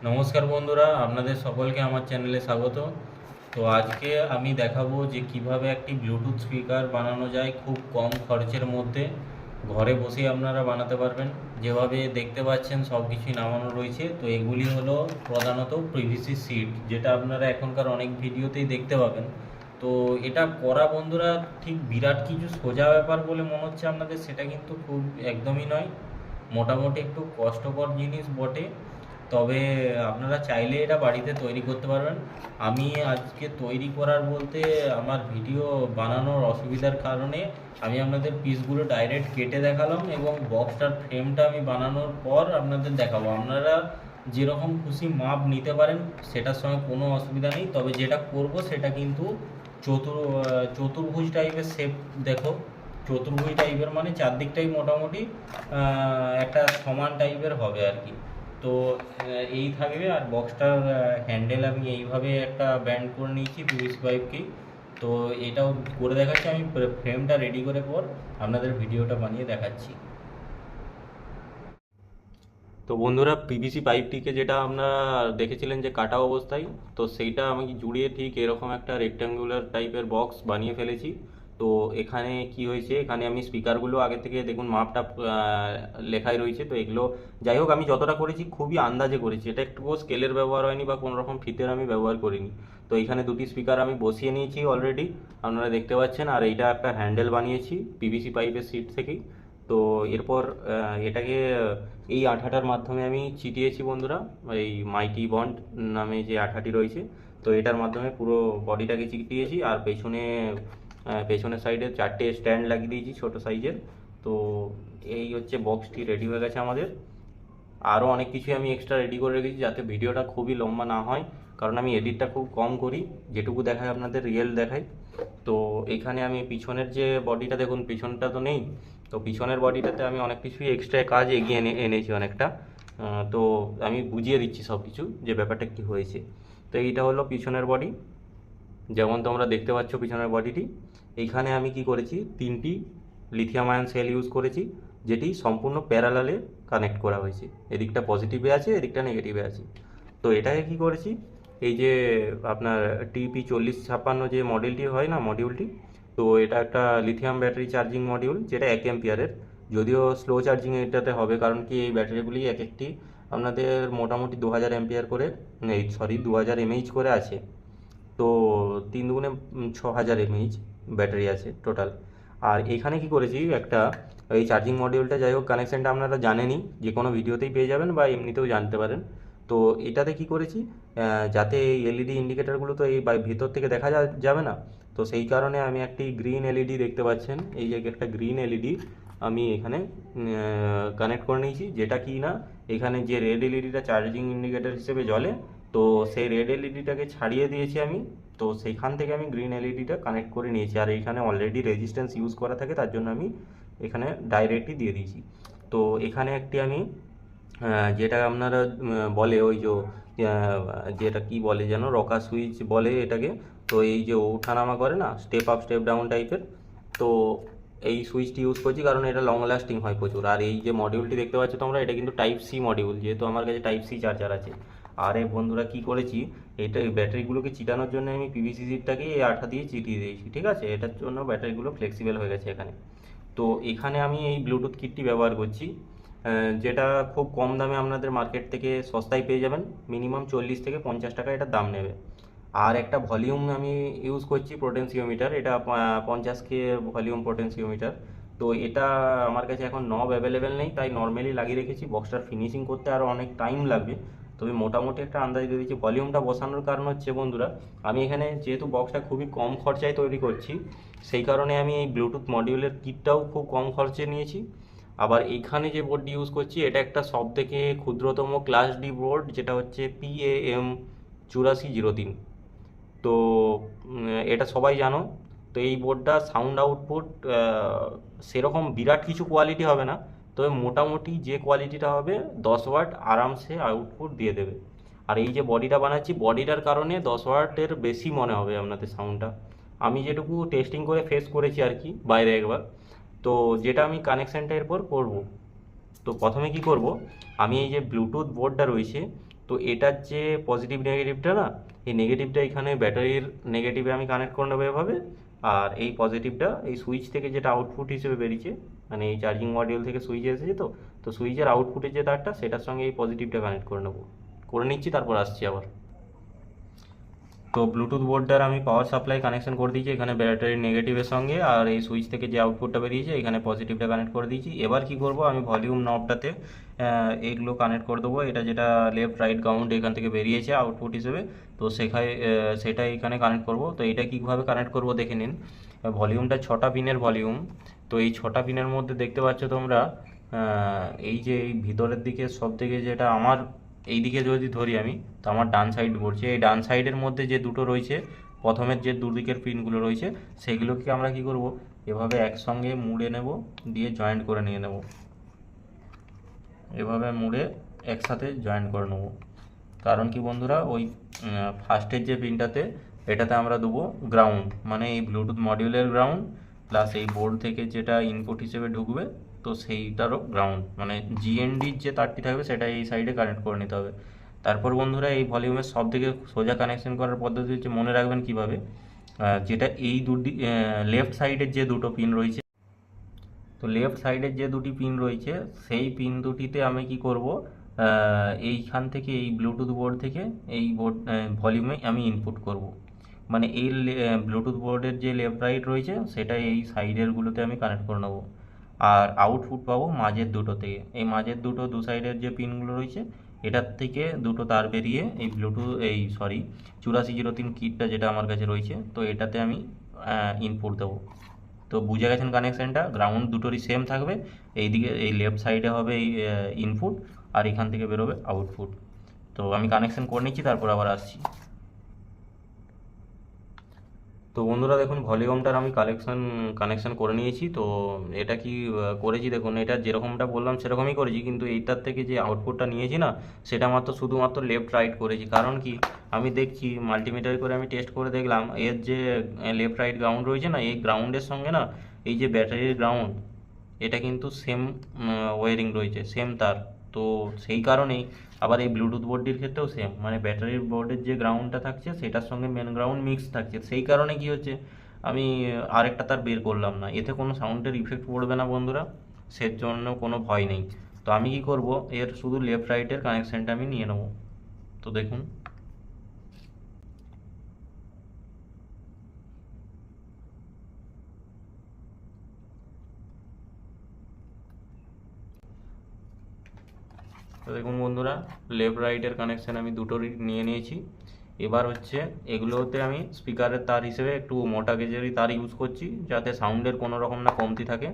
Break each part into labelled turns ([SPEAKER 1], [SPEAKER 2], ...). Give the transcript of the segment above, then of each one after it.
[SPEAKER 1] নমস্কার বন্ধুরা, আপনাদের সকলকে আমার চ্যানেলে স্বাগত। তো আজকে আমি দেখাবো যে কিভাবে একটি ব্লুটুথ স্পিকার বানানো যায় খুব কম খরচের মধ্যে। ঘরে বসেই আপনারা বানাতে পারবেন। যেভাবে দেখতে পাচ্ছেন সব কিছুই নামানো রয়েছে। তো এগুলি হলো প্রধানত পিভিসি সিট, যেটা আপনারা এখনকার অনেক ভিডিওতেই দেখতে পাবেন। তো এটা করা বন্ধুরা ঠিক বিরাট কিছু সোজা ব্যাপার বলে মনে হচ্ছে আপনাদের, সেটা কিন্তু খুব একদমই নয়। মোটামুটি একটু কষ্টকর জিনিস বটে, তবে আপনারা চাইলে এটা বাড়িতে তৈরি করতে পারবেন। আমি আজকে তৈরি করার বলতে আমার ভিডিও বানানোর অসুবিধার কারণে আমি আপনাদের পিসগুলো ডাইরেক্ট কেটে দেখালাম, এবং বক্সটার ফ্রেমটা আমি বানানোর পর আপনাদের দেখাবো। আপনারা যেরকম খুশি মাপ নিতে পারেন, সেটার সঙ্গে কোনো অসুবিধা নেই। তবে যেটা করব সেটা কিন্তু চতুর্ভুজ টাইপের শেপ। দেখো, চতুর্ভুজ টাইপের মানে চারদিকটাই মোটামুটি একটা সমান টাইপের হবে আর কি। তো এই থাকবে। আর বক্সটার হ্যান্ডেল আমি এইভাবে একটা ব্যান্ড করে নিয়েছি পিভিসি পাইপকেই। তো এটাও করে দেখাচ্ছি আমি, ফ্রেমটা রেডি করে পর আপনাদের ভিডিওটা বানিয়ে দেখাচ্ছি। তো বন্ধুরা, পিভিসি পাইপটিকে যেটা আপনারা দেখেছিলেন যে কাটা অবস্থায়, তো সেইটা আমি জুড়িয়ে ঠিক এরকম একটা রেক্ট্যাঙ্গুলার টাইপের বক্স বানিয়ে ফেলেছি। তো এখানে কি হয়েছে, এখানে আমি স্পিকারগুলো আগে থেকে দেখুন মাপটা লেখাই রয়েছে। তো এগুলো যাই হোক, আমি যতটা করেছি খুবই আন্দাজে করেছি। এটা একটু স্কেলের ব্যবহার হয়নি বা কোনো রকম ফিতের আমি ব্যবহার করিনি। তো এখানে দুটি স্পিকার আমি বসিয়ে নিয়েছি অলরেডি, আপনারা দেখতে পাচ্ছেন। আর এইটা একটা হ্যান্ডেল বানিয়েছি পিভিসি পাইপের সিট থেকেই। তো এরপর এটাকে এই আঠাটার মাধ্যমে আমি চিটিয়েছি বন্ধুরা, এই মাইটি বন্ড নামে যে আঠাটি রয়েছে। তো এটার মাধ্যমে পুরো বডিটাকে চিটিয়েছি। আর পেছনের সাইডে চারটে স্ট্যান্ড লাগিয়ে দিয়েছি ছোট সাইজের। তো এই হচ্ছে বক্সটি রেডি হয়ে গেছে আমাদের। আরও অনেক কিছুই আমি এক্সট্রা রেডি করে রেখেছি, যাতে ভিডিওটা খুবই লম্বা না হয়, কারণ আমি এডিটটা খুব কম করি। যেটুকু দেখায় আপনাদের রিয়েল দেখাই। তো এখানে আমি পিছনের যে বডিটা দেখুন, পিছনটা তো নেই। তো পিছনের বডিটাতে আমি অনেক কিছুই এক্সট্রা কাজ এগিয়ে এনেছি অনেকটা। তো আমি বুঝিয়ে দিচ্ছি সব কিছু যে ব্যাপারটা কী হয়েছে। তো এইটা হলো পিছনের বডি, যেমন তোমরা দেখতে পাচ্ছ পিছনের বডিটি। এইখানে আমি কি করেছি, তিনটি লিথিয়াম আয়ন সেল ইউজ করেছি, যেটি সম্পূর্ণ প্যারালালে কানেক্ট করা হয়েছে। এদিকটা পজিটিভে আছে, এদিকটা নেগেটিভে আছে। তো এটাকে কি করেছি, এই যে আপনার TP4056 যে মডেলটি হয় না, মডিউলটি, তো এটা একটা লিথিয়াম ব্যাটারি চার্জিং মডিউল, যেটা 1 অ্যাম্পিয়ারের। যদিও স্লো চার্জিং এটাতে হবে, কারণ কি এই ব্যাটারিগুলি এক একটি আপনাদের মোটামুটি 2000 অ্যাম্পিয়ার করে, এই সরি 2000 mAh করে আছে। তো 3 × 6 × 6000 mAh ব্যাটারি আছে টোটাল। আর এখানে কি করেছি, একটা এই চার্জিং মডিউলটা, যাই হোক কানেকশানটা আপনারা জানেনই, যে কোনো ভিডিওতেই পেয়ে যাবেন বা এমনিতেও জানতে পারেন। তো এটাতে কি করেছি, যাতে এই এলইডি ইন্ডিকেটারগুলো তো এই ভিতর থেকে দেখা যাবে না। তো সেই কারণে আমি একটি গ্রিন এলইডি দেখতে পাচ্ছেন, এই যে একটা গ্রিন এলইডি আমি এখানে কানেক্ট করে নিয়েছি। যেটা কি না, এখানে যে রেড এলইডিটা চার্জিং ইন্ডিকেটার হিসেবে জ্বলে, তো সেই রেড এলইডিটাকে ছাড়িয়ে দিয়েছি আমি। তো সেইখান থেকে আমি গ্রিন এলইডিটা কানেক্ট করে নিয়েছি। আর এইখানে অলরেডি রেজিস্ট্যান্স ইউজ করা থাকে, তার জন্য আমি এখানে ডাইরেক্টই দিয়ে দিয়েছি। তো এখানে একটি আমি যেটা আপনারা বলে ওই যে যেটা কি বলে যেন, রকা সুইচ বলে এটাকে। তো এই যে ওঠানামা করে না, স্টেপ আপ স্টেপ ডাউন টাইপের, তো এই সুইচটি ইউজ করছি, কারণ এটা লং লাস্টিং হয় প্রচুর। আর এই যে মডিউলটি দেখতে পাচ্ছ তোমরা, এটা কিন্তু টাইপ সি মডিউল, যেহেতু আমার কাছে টাইপ সি চার্জার আছে। আর এই বন্ধুরা কি করেছি, এটা এই ব্যাটারিগুলোকে চিটানোর জন্য আমি পিভিসি সিটটাকে এই আঠা দিয়ে চিটিয়ে দিয়েছি, ঠিক আছে। এটার জন্য ব্যাটারিগুলো ফ্লেক্সিবল হয়ে গেছে এখানে। তো এখানে আমি এই ব্লুটুথ কিটটি ব্যবহার করছি, যেটা খুব কম দামে আপনাদের মার্কেট থেকে সস্তায় পেয়ে যাবেন। মিনিমাম 40 থেকে 50 টাকা এটার দাম নেবে। আর একটা ভলিউম আমি ইউজ করছি, পোটেনশিওমিটার। এটা 50K ভলিউম পোটেনশিওমিটার। তো এটা আমার কাছে এখন নব অ্যাভেলেবেল নেই, তাই নর্মালি লাগিয়ে রেখেছি। বক্সটার ফিনিশিং করতে আরও অনেক টাইম লাগবে, তবে মোটামুটি একটা আন্দাজ দিয়ে দিচ্ছি। ভলিউমটা বসানোর কারণ হচ্ছে বন্ধুরা, আমি এখানে যেহেতু বক্সটা খুবই কম খরচায় তৈরি করছি, সেই কারণে আমি এই ব্লুটুথ মডিউলের কিটটাও খুব কম খরচে নিয়েছি। আবার এইখানে যে বোর্ডটি ইউজ করছি, এটা একটা সব থেকে ক্ষুদ্রতম ক্লাস ডি বোর্ড, যেটা হচ্ছে PAM8403। তো এটা সবাই জানো। তো এই বোর্ডটা সাউন্ড আউটপুট সেরকম বিরাট কিছু কোয়ালিটি হবে না, তবে মোটামুটি যে কোয়ালিটিটা হবে 10 ওয়াট আরামসে আউটপুট দিয়ে দেবে। আর এই যে বডিটা বানাচ্ছি, বডিটার কারণে 10 ওয়াটের বেশি মনে হবে আপনাদের সাউন্ডটা। আমি যেটুকু টেস্টিং করে ফেস করেছি আর কি বাইরে একবার। তো যেটা আমি কানেকশানটা এরপর করব। তো প্রথমে কি করব, আমি এই যে ব্লুটুথ বোর্ডটা রয়েছে, তো এটার যে পজিটিভ নেগেটিভটা না, এই নেগেটিভটা এখানে ব্যাটারির নেগেটিভে আমি কানেক্ট করে নেবো এভাবে, আর এই পজিটিভটা এই সুইচ থেকে যেটা আউটপুট হিসেবে বেরিয়েছে, মানে এই চার্জিং মডিউল থেকে সুইচে এসেছে, তো সুইচের আউটপুটের যে তারটা সেটার সঙ্গে এই পজিটিভটা কানেক্ট করে নেবো, করে নিচ্ছি, তারপর আসছি আবার। তো ব্লুটুথ বোর্ডটার আমি পাওয়ার সাপ্লাই কানেকশন করে দিয়েছি এখানে ব্যাটারির নেগেটিভের সঙ্গে, আর এই সুইচ থেকে যে আউটপুটটা বেরিয়েছে এখানে পজিটিভটা কানেক্ট করে দিয়েছি। এবার কি করব, আমি ভলিউম নবটাতে এইগুলো কানেক্ট করে দেবো, এটা যেটা লেফট রাইট গ্রাউন্ড এখান থেকে বেরিয়েছে আউটপুট হিসেবে, তো সেটা এখানে কানেক্ট করব। তো এটা কীভাবে কানেক্ট করব দেখে নিন। ভলিউমটা 6টা পিনের ভলিউম, তো এই 6টা পিনের মধ্যে দেখতে পাচ্ছ তোমরা এই যে এই ভিতরের দিকে সব থেকে যেটা আমার এই দিকে যদি ধরি আমি, তো আমার ডান সাইড পড়ছে, এই ডান সাইডের মধ্যে যে দুটো রয়েছে, প্রথমের যে দুদিকের পিনগুলো রয়েছে সেগুলোকে আমরা কি করব, এভাবে একসঙ্গে মুড়ে নেব, দিয়ে জয়েন্ট করে নিয়ে নেব, এভাবে মুড়ে একসাথে জয়েন্ট করে নেব। কারণ কি বন্ধুরা, ওই ফার্স্টের যে পিনটাতে এটাতে আমরা দেবো গ্রাউন্ড, মানে এই ব্লুটুথ মডিউলের গ্রাউন্ড, প্লাস এই বোর্ড থেকে যেটা ইনপুট হিসেবে ঢুকবে তো সেইটারও গ্রাউন্ড, মানে জিএনডির যে তারটি থাকবে সেটা এই সাইডে কানেক্ট করে নিতে হবে। তারপর বন্ধুরা এই ভলিউমের সব থেকে সোজা কানেকশন করার পদ্ধতি হচ্ছে, মনে রাখবেন কিভাবে, যেটা এই দুটি লেফট সাইডের যে দুটো পিন রয়েছে, তো লেফট সাইডের যে দুটি পিন রয়েছে সেই পিন দুটিতে আমি কি করব, এইখান থেকে এই ব্লুটুথ বোর্ড থেকে এই বোর্ড ভলিউমে আমি ইনপুট করব, মানে এই ব্লুটুথ বোর্ডের যে লেফট রাইট রয়েছে সেটা এই সাইডেরগুলোতে আমি কানেক্ট করে নেবো। আর আউটপুট পাবো মাঝের দুটো থেকে, এই মাঝের দুটো দু সাইডের যে পিনগুলো রয়েছে এটার থেকে দুটো তার বেরিয়ে এই ব্লুটুথ 8403 কিটটা যেটা আমার কাছে রয়েছে, তো এটাতে আমি ইনপুট দেবো। তো বুঝে গেছেন কানেকশানটা, গ্রাউন্ড দুটোরই সেম থাকবে, এইদিকে এই লেফট সাইডে হবে এই ইনপুট, আর এখান থেকে বেরোবে আউটপুট। তো আমি কানেকশান করে নিচ্ছি, তারপর আবার আসছি। তো বন্ধুরা দেখুন, ভলিউমটার আমি কানেকশান করে নিয়েছি। তো এটা কি করেছি দেখুন, এটা যেরকমটা বললাম সেরকমই করেছি, কিন্তু এইটার থেকে যে আউটপুটটা নিয়েছি না সেটা শুধুমাত্র লেফট রাইট করেছি। কারণ কি, আমি দেখছি মাল্টিমিটার করে আমি টেস্ট করে দেখলাম এর যে লেফট রাইট গ্রাউন্ড রয়েছে না, এই গ্রাউন্ডের সঙ্গে না এই যে ব্যাটারির গ্রাউন্ড এটা কিন্তু সেম ওয়ারিং রয়েছে, সেম তার। তো সেই কারণেই আবার এই ব্লুটুথ বোর্ডটির ক্ষেত্রেও সেম, মানে ব্যাটারির বোর্ডের যে গ্রাউন্ডটা থাকছে সেটার সঙ্গে মেন গ্রাউন্ড মিক্স থাকছে, সেই কারণে কি হচ্ছে, আমি আরেকটা তার বের করলাম না, এতে কোনো সাউন্ডের ইফেক্ট পড়বে না বন্ধুরা, সের জন্য কোনো ভয় নেই। তো আমি কি করব, এর শুধু লেফট রাইটের কানেকশানটা আমি নিয়ে নেব। তো দেখুন, তো দেখুন বন্ধুরা, লেফট রাইটের কানেকশান আমি দুটোরই নিয়ে নিয়েছি। এবার হচ্ছে এগুলোতে আমি স্পিকারের তার হিসেবে একটু মোটা গেজেরই তার ইউজ করছি, যাতে সাউন্ডের কোনো রকম না কমতি থাকে।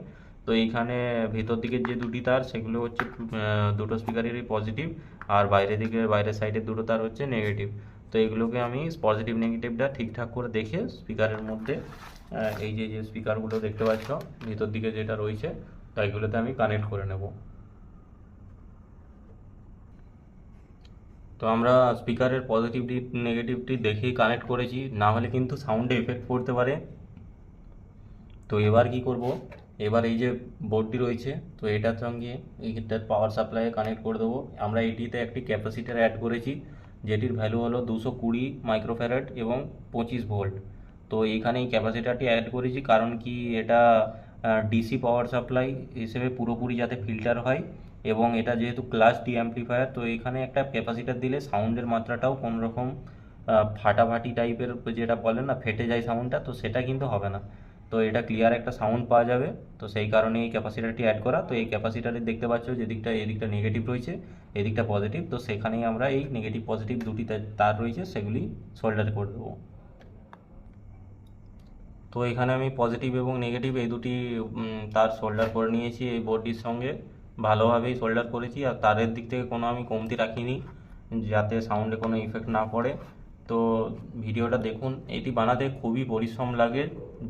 [SPEAKER 1] তো এইখানে ভিতর দিকের যে দুটি তার সেগুলো হচ্ছে দুটো স্পিকারেরই পজিটিভ, আর বাইরের সাইডের দুটো তার হচ্ছে নেগেটিভ। তো এগুলোকে আমি পজিটিভ নেগেটিভটা ঠিকঠাক করে দেখে স্পিকারের মধ্যে এই যে স্পিকারগুলো দেখতে পাচ্ছ ভিতর দিকে যেটা রয়েছে, তো এগুলোতে আমি কানেক্ট করে নেব। তো আমরা স্পিকারের পজিটিভটি নেগেটিভটি দেখেই কানেক্ট করেছি, না হলে কিন্তু সাউন্ডে এফেক্ট পড়তে পারে। তো এবার কি করব, এবার এই যে বোর্ডটি রয়েছে তো এটার সঙ্গে এইটার পাওয়ার সাপ্লাইয়ে কানেক্ট করে দেবো। আমরা এটিতে একটি ক্যাপাসিটার অ্যাড করেছি, যেটির ভ্যালু হলো 220 মাইক্রোফ্যারাড এবং 25 ভোল্ট। তো এইখানে এই ক্যাপাসিটারটি অ্যাড করেছি কারণ কি, এটা ডিসি পাওয়ার সাপ্লাই হিসেবে পুরোপুরি যাতে ফিল্টার হয়, এবং এটা যেহেতু ক্লাস ডি অ্যাম্পলিফায়ার, তো এখানে একটা ক্যাপাসিটার দিলে সাউন্ডের মাত্রাটাও কোনো রকম ফাটাফাটি টাইপের যেটা বলেন না, ফেটে যায় সাউন্ডটা, তো সেটা কিন্তু হবে না। তো এটা ক্লিয়ার একটা সাউন্ড পাওয়া যাবে, তো সেই কারণে এই ক্যাপাসিটারটি অ্যাড করা। তো এই ক্যাপাসিটারে দেখতে পাচ্ছ যেদিকটা এদিকটা নেগেটিভ রয়েছে, এদিকটা পজিটিভ, তো সেখানেই আমরা এই নেগেটিভ পজিটিভ দুটি তার রয়েছে সেগুলি সোল্ডার করে দেবো। তো এখানে আমি পজিটিভ এবং নেগেটিভ এই দুটি তার সোল্ডার করে নিয়েছি এই বোর্ডটির সঙ্গে, ভালোভাবেই সোল্ডার করেছি, আর তারের দিক থেকে কোনো আমি কমতি রাখিনি যাতে সাউন্ডে কোনো ইফেক্ট না পড়ে। তো ভিডিওটা দেখুন, এটি বানাতে খুবই পরিশ্রম লাগে,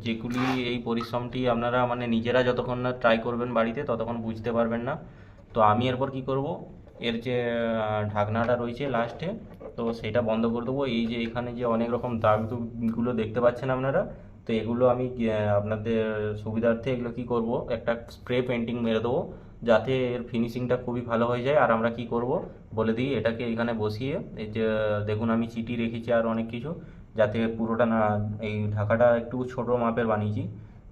[SPEAKER 1] যেগুলি এই পরিশ্রমটি আপনারা মানে নিজেরা যতক্ষণ না ট্রাই করবেন বাড়িতে ততক্ষণ বুঝতে পারবেন না। তো আমি এরপর কি করব, এর যে ঢাকনাটা রয়েছে লাস্টে, তো সেটা বন্ধ করে দেবো। এই যে এখানে যে অনেক রকম দাগগুলো দেখতে পাচ্ছেন আপনারা, তো এগুলো আমি আপনাদের সুবিধার্থে এগুলো কি করব, একটা স্প্রে পেন্টিং মেরে দেবো, যাতে এর ফিনিশিংটা খুবই ভালো হয়ে যায়। আর আমরা কি করব বলে দিই, এটাকে এখানে বসিয়ে এই যে দেখুন আমি চিটি রেখেছি আর অনেক কিছু, যাতে পুরোটা না, এই ঢাকাটা একটু ছোট মাপের বানিয়েছি,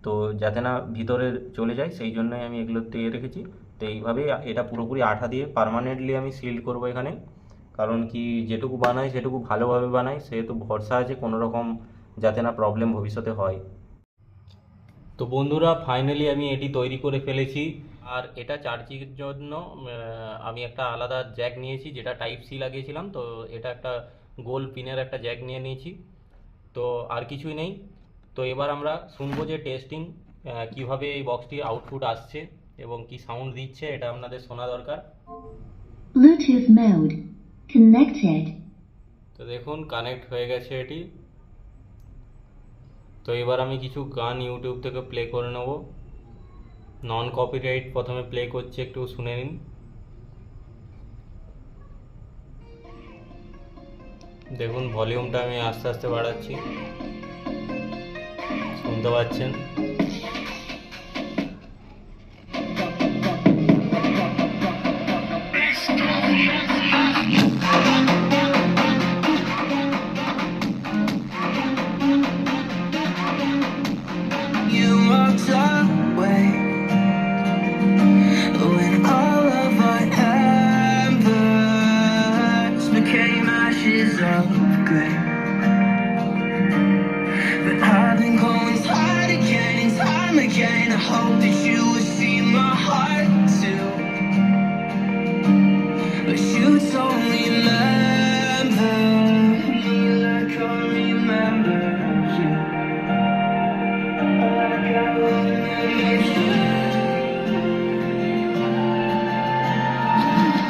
[SPEAKER 1] তো যাতে না ভিতরে চলে যায় সেই জন্যই আমি এগুলো দিয়ে রেখেছি। তো এইভাবে এটা পুরোপুরি আঠা দিয়ে পার্মানেন্টলি আমি সিল করব এখানে, কারণ কি যেটুকু বানাই সেটুকু ভালোভাবে বানাই, সেহেতু ভরসা আছে কোনো রকম যাতে না প্রবলেম ভবিষ্যতে হয়। তো বন্ধুরা ফাইনালি আমি এটি তৈরি করে ফেলেছি। আর এটা চার্জিংয়ের জন্য আমি একটা আলাদা জ্যাক নিয়েছি, যেটা টাইপ সি লাগিয়েছিলাম, তো এটা একটা গোল পিনের একটা জ্যাক নিয়ে নিয়েছি। তো আর কিছুই নেই। তো এবার আমরা শুনবো যে টেস্টিং কিভাবে এই বক্সটির আউটপুট আসছে এবং কি সাউন্ড দিচ্ছে, এটা আপনাদের শোনা দরকার।
[SPEAKER 2] Bluetooth mode connected.
[SPEAKER 1] তো দেখুন কানেক্ট হয়ে গেছে এটি। তো এবার আমি কিছু গান ইউটিউব থেকে প্লে করে নেব। নন কপিরাইট প্রথমে প্লে করছে, একটু শুনে নিন। দেখুন ভলিউমটা আমি আস্তে আস্তে বাড়াচ্ছি, শুনতে পাচ্ছেন।
[SPEAKER 3] You walked away when all of our embers became ashes of grey. But I've been going hard again and time again. I hope that you would see my heart too. But you don't remember me like I remember you.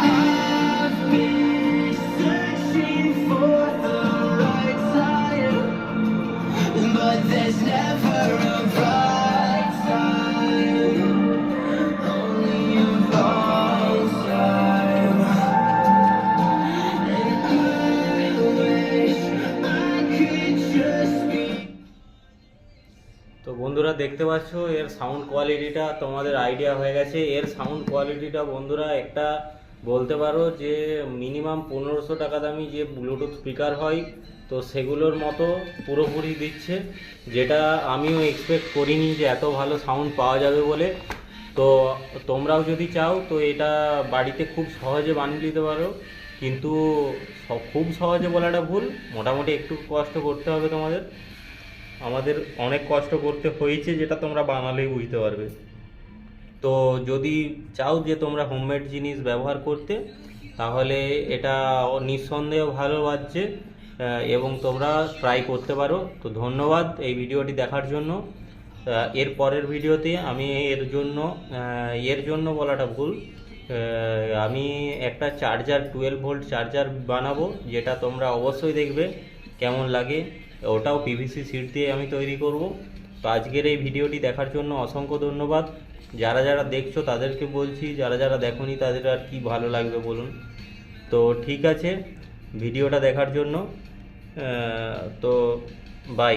[SPEAKER 3] I've been searching for the right time, but there's never a right time, only a wrong time. And I wish I could just be.
[SPEAKER 1] তো বন্ধুরা দেখতে পাচ্ছ এর sound কোয়ালিটিটা, তোমাদের idea হয়ে গেছে। এর সাউন্ড কোয়ালিটিটা বন্ধুরা একটা বলতে পারো যে মিনিমাম 1500 টাকা দামি যে ব্লুটুথ স্পিকার হয়, তো সেগুলোর মতো পুরোপুরি দিচ্ছে, যেটা আমিও এক্সপেক্ট করিনি যে এত ভালো সাউন্ড পাওয়া যাবে বলে। তো তোমরাও যদি চাও তো এটা বাড়িতে খুব সহজে বানিয়ে নিতে পারো, কিন্তু খুব সহজে বলাটা ভুল, মোটামুটি একটু কষ্ট করতে হবে তোমাদের। আমাদের অনেক কষ্ট করতে হয়েছে, যেটা তোমরা বানালেই বুঝতে পারবে। তো যদি চাও যে তোমরা হোমমেড জিনিস ব্যবহার করতে, তাহলে এটা নিঃসন্দেহে ভালো বাজছে এবং তোমরা ট্রাই করতে পারো। তো ধন্যবাদ এই ভিডিওটি দেখার জন্য। এর পরের ভিডিওতে আমি এর জন্য বলাটা ভুল, আমি একটা চার্জার 12 ভোল্ট চার্জার বানাবো, যেটা তোমরা অবশ্যই দেখবে কেমন লাগে। ওটাও পিভিসি শিট দিয়ে আমি তৈরি করব। তো আজকের এই ভিডিওটি দেখার জন্য অসংখ্য ধন্যবাদ। যারা যারা দেখছো তাদেরকে বলছি, যারা যারা দেখোনি তাদের আর কি ভালো লাগবে বলুন। তো ঠিক আছে, ভিডিওটা দেখার জন্য তো বাই।